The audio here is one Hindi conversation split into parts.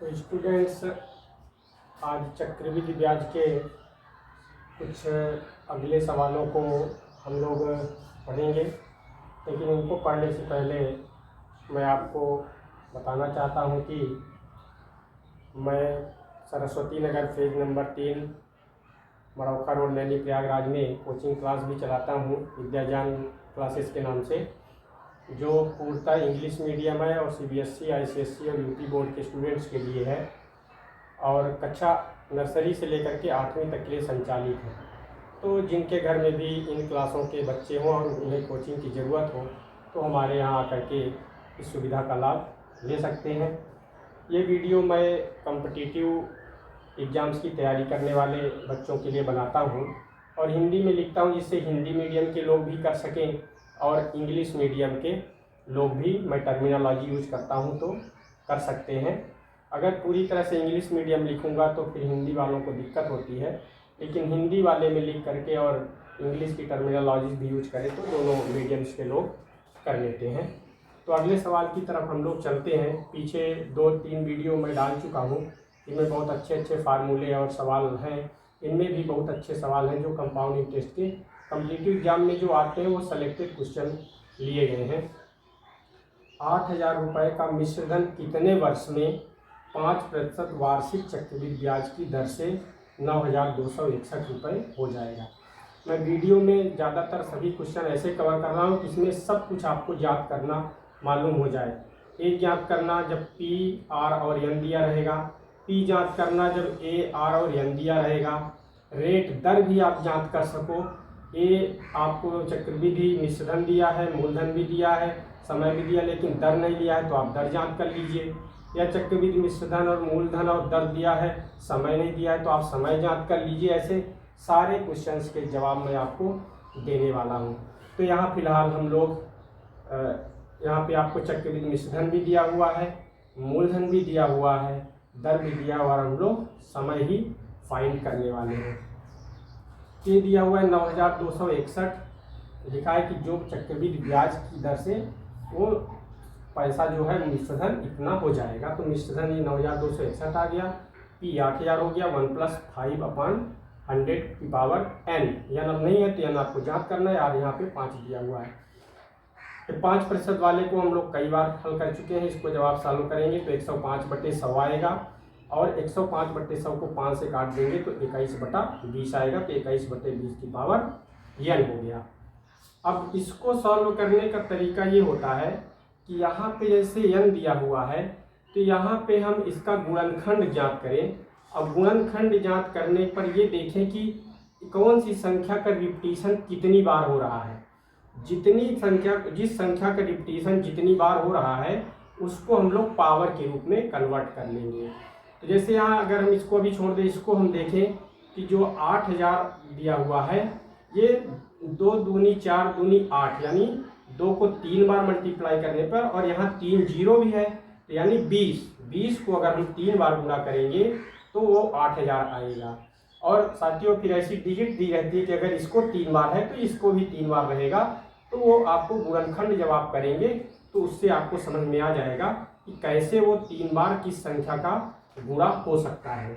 तो स्टूडेंट्स, आज चक्रवृद्धि ब्याज के कुछ अगले सवालों को हम लोग पढ़ेंगे, लेकिन उनको पढ़ने से पहले मैं आपको बताना चाहता हूं कि मैं Saraswati Nagar phase number 3 Madaukha road Naini Prayagraj में कोचिंग क्लास भी चलाता हूं, विद्याज्ञान क्लासेस के नाम से, जो पूर्णतः इंग्लिश मीडियम है और CBSE, ICSE और UP बोर्ड के स्टूडेंट्स के लिए है और कक्षा नर्सरी से लेकर के 8वीं तक के लिए संचालित है। तो जिनके घर में भी इन क्लासों के बच्चे हों और उन्हें कोचिंग की ज़रूरत हो तो हमारे यहाँ आकर के इस सुविधा का लाभ ले सकते हैं। ये वीडियो मैं कॉम्पिटिटिव एग्ज़ाम्स की तैयारी करने वाले बच्चों के लिए बनाता हूँ और हिंदी में लिखता हूँ, जिससे हिंदी मीडियम के लोग भी कर सकें और इंग्लिश मीडियम के लोग भी, मैं टर्मिनोलॉजी यूज करता हूँ तो कर सकते हैं। अगर पूरी तरह से इंग्लिश मीडियम लिखूँगा तो फिर हिंदी वालों को दिक्कत होती है, लेकिन हिंदी वाले में लिख करके और इंग्लिश की टर्मिनोलॉजी भी यूज करें तो दोनों मीडियम्स के लोग कर लेते हैं। तो अगले सवाल की तरफ हम लोग चलते हैं। पीछे 2-3 वीडियो मैं डाल चुका हूँ, इनमें बहुत अच्छे फार्मूले और सवाल हैं। इनमें भी बहुत अच्छे सवाल हैं जो कंपाउंड इंटरेस्ट के कॉम्पिटिटिव एग्जाम में जो आते हैं वो सेलेक्टेड क्वेश्चन लिए गए हैं। 8,000 रुपये का मिश्रधन कितने वर्ष में 5% वार्षिक चक्रवृद्धि ब्याज की दर से 9,261 रुपये हो जाएगा। मैं वीडियो में ज़्यादातर सभी क्वेश्चन ऐसे कवर कर रहा हूँ कि इसमें सब कुछ आपको याद करना मालूम हो जाए। एक याद करना जब P, R और N दिया रहेगा, P याद करना जब A, R और N दिया रहेगा, रेट दर भी आप याद कर सको। A आपको चक्रवृद्धि मिश्रधन दिया है, मूलधन भी दिया है, समय भी दिया, लेकिन दर नहीं दिया है तो आप दर याद कर लीजिए। या चक्रवृद्धि मिश्रधन और मूलधन और दर दिया है, समय नहीं दिया है तो आप समय याद कर लीजिए। ऐसे सारे क्वेश्चंस के जवाब मैं आपको देने वाला हूं। तो यहाँ फिलहाल हम लोग यहाँ पे आपको चक्रवृद्धि मिश्रधन भी दिया हुआ है, मूलधन भी दिया हुआ है, दर भी दिया हुआ, और हम लोग समय ही फाइंड करने वाले हैं। ये दिया हुआ है 9,261, लिखा है कि जो चक्रवृद्धि ब्याज की दर से वो पैसा जो है मिश्रधन इतना हो जाएगा। तो मिश्रधन ये 9,261 आ गया, P 8,000 हो गया, 1 + 5/100 की पावर n। n अब नहीं है तो n आपको याद करना है, और यहाँ पे 5 दिया हुआ है। तो 5% वाले को हम लोग कई बार हल कर चुके हैं, इसको जब आप सॉल्व करेंगे तो 105/100 आएगा, और 105/100 को 5 से काट देंगे तो 21/20 आएगा। तो 21/20 की पावर n हो गया। अब इसको सॉल्व करने का तरीका ये होता है कि यहाँ पे जैसे n दिया हुआ है तो यहाँ पे हम इसका गुणनखंड ज्ञात करें। अब गुणनखंड ज्ञात करने पर ये देखें कि कौन सी संख्या का रिपीटिशन कितनी बार हो रहा है। जिस संख्या का रिपीटिशन जितनी बार हो रहा है उसको हम लोग पावर के रूप में कन्वर्ट कर लेंगे। तो जैसे यहाँ अगर हम इसको अभी छोड़ दें, इसको हम देखें कि जो 8,000 दिया हुआ है, ये 2 दूनी 4 दूनी 8, यानी 2 को 3 बार मल्टीप्लाई करने पर, और यहाँ 3 जीरो भी है तो यानी 20 को अगर हम 3 बार गुणा करेंगे तो वो 8,000 आएगा। और साथियों फिर ऐसी डिजिट दी रहती है कि अगर इसको 3 बार है तो इसको भी 3 बार रहेगा। तो वो आपको गुणनखंड जब आप करेंगे तो उससे आपको समझ में आ जाएगा कि कैसे वो 3 बार किस संख्या का गुणा हो सकता है।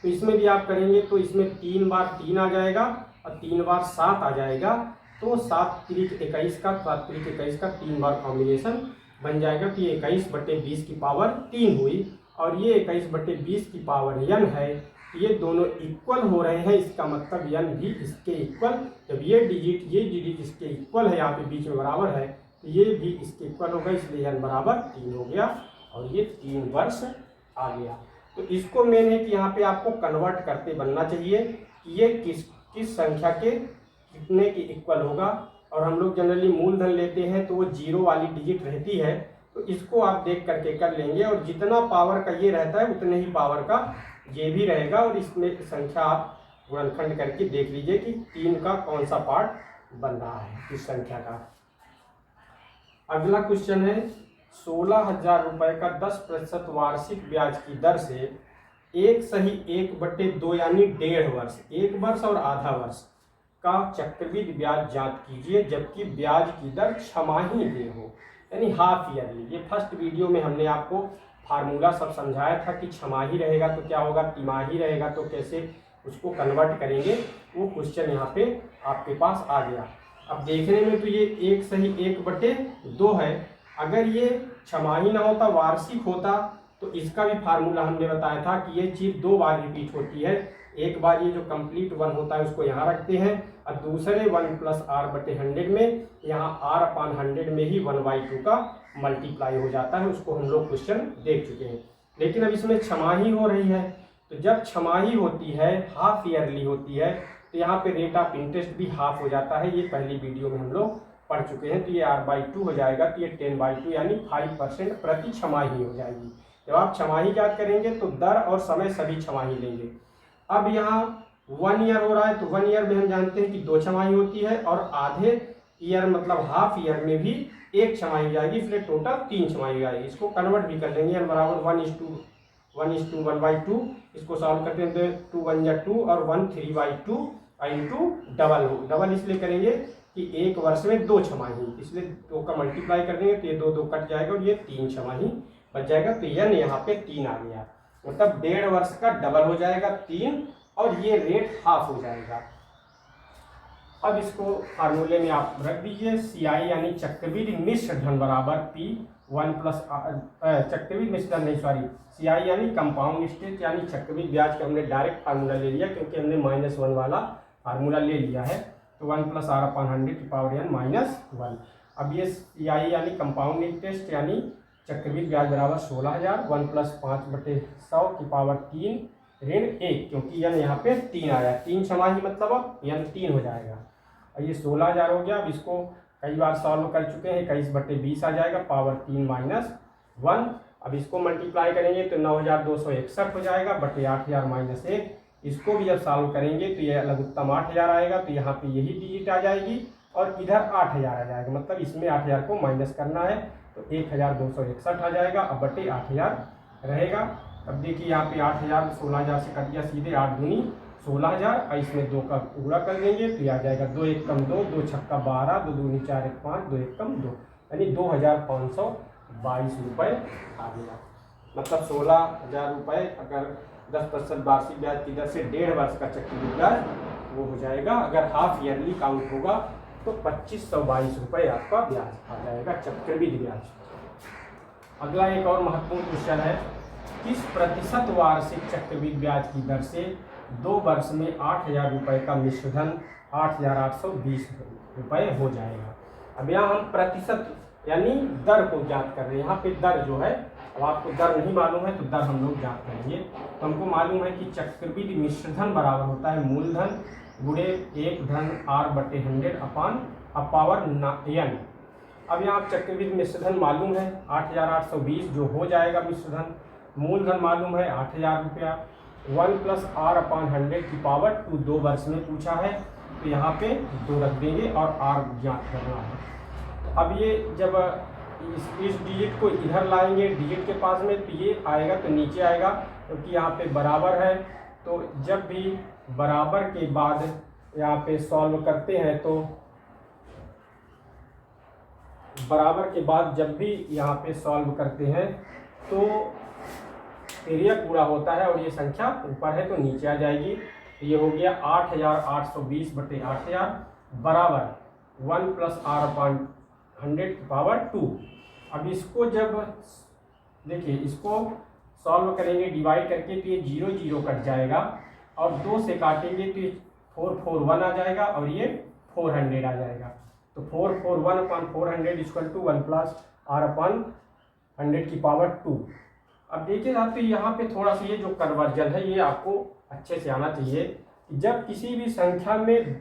तो इसमें भी आप करेंगे तो इसमें 3 बार 3 आ जाएगा और 3 बार 7 आ जाएगा। तो 7 त्रिक 21 का 7 त्रिक 21 का 3 बार कॉम्बिनेशन बन जाएगा। तो ये 21/20 की पावर 3 हुई, और ये 21/20 की पावर n है। ये दोनों इक्वल हो रहे हैं, इसका मतलब n भी इसके इक्वल। जब ये डिजिट इसके इक्वल है, यहाँ पे बीच में बराबर है, तो ये भी इसके इक्वल होगा, इसलिए n बराबर 3 हो गया और ये 3 वर्ष आ गया। तो इसको मेन है कि यहाँ पे आपको कन्वर्ट करते बनना चाहिए कि ये किस संख्या के कितने की इक्वल होगा। और हम लोग जनरली मूलधन लेते हैं तो वो 0 वाली डिजिट रहती है, तो इसको आप देख करके कर लेंगे, और जितना पावर का ये रहता है उतने ही पावर का ये भी रहेगा। और इसमें संख्या आप गुणनखंड करके देख लीजिए कि 3 का कौन सा पार्ट बन रहा है इस संख्या का। अगला क्वेश्चन है 16,000 रुपये का 10% वार्षिक ब्याज की दर से 1/2 यानी 1.5 वर्ष, 1 वर्ष और आधा वर्ष का चक्रवृद्धि ब्याज ज्ञात कीजिए, जबकि ब्याज की दर छमाही में हो, यानी हाफ ईयरली। ये फर्स्ट वीडियो में हमने आपको फार्मूला सब समझाया था कि छमाही रहेगा तो क्या होगा, तिमाही रहेगा तो कैसे उसको कन्वर्ट करेंगे, वो क्वेश्चन यहाँ पे आपके पास आ गया। अब देखने में तो ये 1/1/2 है। अगर ये छमाही ना होता, वार्षिक होता, तो इसका भी फार्मूला हमने बताया था कि ये चीज़ 2 बार रिपीट होती है। एक बार ये जो कंप्लीट 1 होता है उसको यहाँ रखते हैं, और दूसरे 1 + r/100 में यहाँ r/100 में ही 1/2 का मल्टीप्लाई हो जाता है। उसको हम लोग क्वेश्चन देख चुके हैं। लेकिन अब इसमें छमाही हो रही है, तो जब छमाही होती है, हाफ ईयरली होती है, तो यहाँ पे रेट ऑफ इंटरेस्ट भी हाफ हो जाता है। ये पहली वीडियो में हम लोग पढ़ चुके हैं। तो ये r/2 हो जाएगा, तो ये 10/2 यानी 5% प्रति छमाही हो जाएगी। जब आप छमाही याद करेंगे तो दर और समय सभी छमाही लेंगे। अब यहाँ 1 ईयर हो रहा है, तो 1 ईयर में हम जानते हैं कि 2 छमाही होती है, और आधे ईयर मतलब हाफ ईयर में भी 1 छमाही जाएगी, इसलिए टोटल 3 छमाही आएगी। इसको कन्वर्ट भी कर लेंगे, बराबर 1:1:2। इसको सॉल्व करते हैं तो 2 × 1 = 2 और 1 3/2 इंटू डबल इसलिए करेंगे कि एक वर्ष में 2 छमाही, इसलिए 2 का मल्टीप्लाई कर देंगे तो ये 2 कट जाएगा और ये 3 छमाही बच जाएगा। तो यन यहाँ पे 3 आ गया, मतलब 1.5 वर्ष का डबल हो जाएगा 3, और ये रेट हाफ हो जाएगा। अब इसको फार्मूले में आप रख दीजिए, CI यानी चक्रवृद्धि मिश्र धन बराबर P1 + चक्रवृद्धि मिश्र धन नहीं, सॉरी, CI यानी कंपाउंड इंटरेस्ट यानी चक्रवृद्धि ब्याज का हमने डायरेक्ट फार्मूला ले लिया, क्योंकि हमने -1 वाला फार्मूला ले लिया है। तो 1 + r/100 - 1। अब ये CI यानी कंपाउंड इंटरेस्ट यानी चक्रवृद्धि ब्याज बराबर 16,000, 1 + 5/100 ऋण 1, क्योंकि यन यहाँ पे 3 आया, 3 छमाही मतलब अब यन 3 हो जाएगा। और ये 16,000 हो गया। अब इसको कई बार सॉल्व कर चुके हैं, 21/20 आ जाएगा, पावर 3 - 1। अब इसको मल्टीप्लाई करेंगे तो 9,261 हो जाएगा, बटे 8,000 - 1। इसको भी जब सॉल्व करेंगे तो ये लघुत्तम 8,000 आएगा, तो यहाँ पे यही डिजिट आ जाएगी और इधर 8,000 आ जाएगा, मतलब इसमें 8,000 को माइनस करना है, तो 1,261 आ जाएगा, अब बटे 8,000 रहेगा। अब देखिए यहाँ पे 8,000 16,000 से कट गया, सीधे 8 दूनी 16,000, और इसमें 2 का गुणा कर देंगे तो ये आ जाएगा 2 × 1 = 2, 2 × 6 = 12, 2 दूनी 4 × 1 = 5, 2 × 1 = 2, यानी 2,522 रुपये आ गया। मतलब 16,000 रुपये अगर 10% वार्षिक ब्याज की दर से 1.5 वर्ष का चक्रवृद्धि ब्याज वो हो जाएगा। अगर हाफ ईयरली काउंट होगा तो 2,522 रुपये आपका ब्याज आ जाएगा, चक्रवृद्धि ब्याज। अगला एक और महत्वपूर्ण क्वेश्चन है, किस प्रतिशत वार्षिक चक्रवृद्धि ब्याज की दर से 2 वर्ष में 8,000 रुपये का मिश्रधन 8,820 रुपये हो जाएगा। अब यहाँ हम प्रतिशत यानी दर को ज्ञात कर रहे हैं। यहाँ पे दर जो है, अब आपको दर नहीं मालूम है तो दर हम लोग ज्ञात करेंगे। तो हमको मालूम है कि चक्रवृद्धि मिश्रधन बराबर होता है मूलधन गुणे 1 धन r/100/n। अब यहाँ चक्रवृद्धि मिश्रधन मालूम है 8,820 जो हो जाएगा मिश्रधन, मूलधन मालूम है 8,000 रुपया, 1 + r/100 2 वर्ष में पूछा है, तो यहाँ पे 2 रख देंगे और r ज्ञात करना है। तो अब ये जब इस डिजिट को इधर लाएंगे डिजिट के पास में, तो ये आएगा तो नीचे आएगा, क्योंकि यहाँ पे बराबर है। तो जब भी बराबर के बाद यहाँ पे सॉल्व करते हैं, तो बराबर के बाद जब भी यहाँ पे सॉल्व करते हैं तो पीरियड पूरा होता है और ये संख्या ऊपर है तो नीचे आ जाएगी। ये हो गया 8,820 बटे 8,000 बराबर 1 + r/100 अब इसको जब देखिए इसको सॉल्व करेंगे डिवाइड करके तो ये 0 0 कट जाएगा, और 2 से काटेंगे तो ये 441 आ जाएगा और ये 400 आ जाएगा। तो 441/400 = 1 + r/100 अब देखिए साहब, तो यहाँ पे थोड़ा सा ये जो कन्वर्जन है ये आपको अच्छे से आना चाहिए कि जब किसी भी संख्या में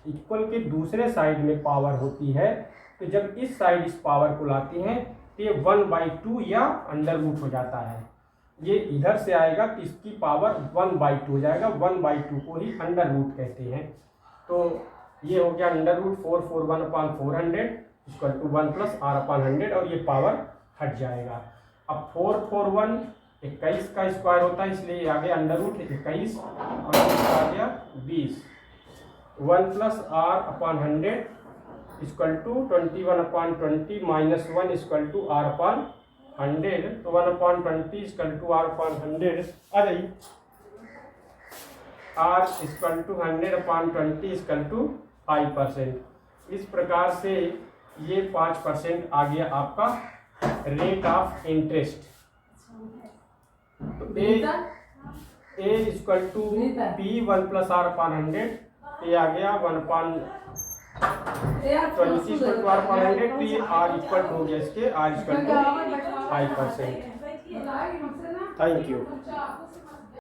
इक्वल के दूसरे साइड में पावर होती है, तो जब इस साइड इस पावर को लाती हैं तो ये 1/2 या √√ हो जाता है। ये इधर से आएगा तो इसकी पावर 1/2 हो जाएगा, 1/2 को ही √√ कहते हैं। तो ये हो गया √√ 441/400 = 1 + r/100 और ये पावर हट जाएगा। अब 441 21 का स्क्वायर होता है, इसलिए आ गया √21 और आ गया 20। 1 + r/100 = 21/20 - 1 = r/100 100, तो 1/20 इक्वल टू R अपॉन 100 आ जाइए। R equal to 100/20 equal to 5%। इस प्रकार से ये 5% आ गया आपका रेट ऑफ इंटरेस्ट। तो A equal to P1 plus R upon 100, ये आ गया 1/20 इक्वल टू R अपॉन 100, तो ये R इक्वल टू हो गया इसके R equal to 5%। Thank you.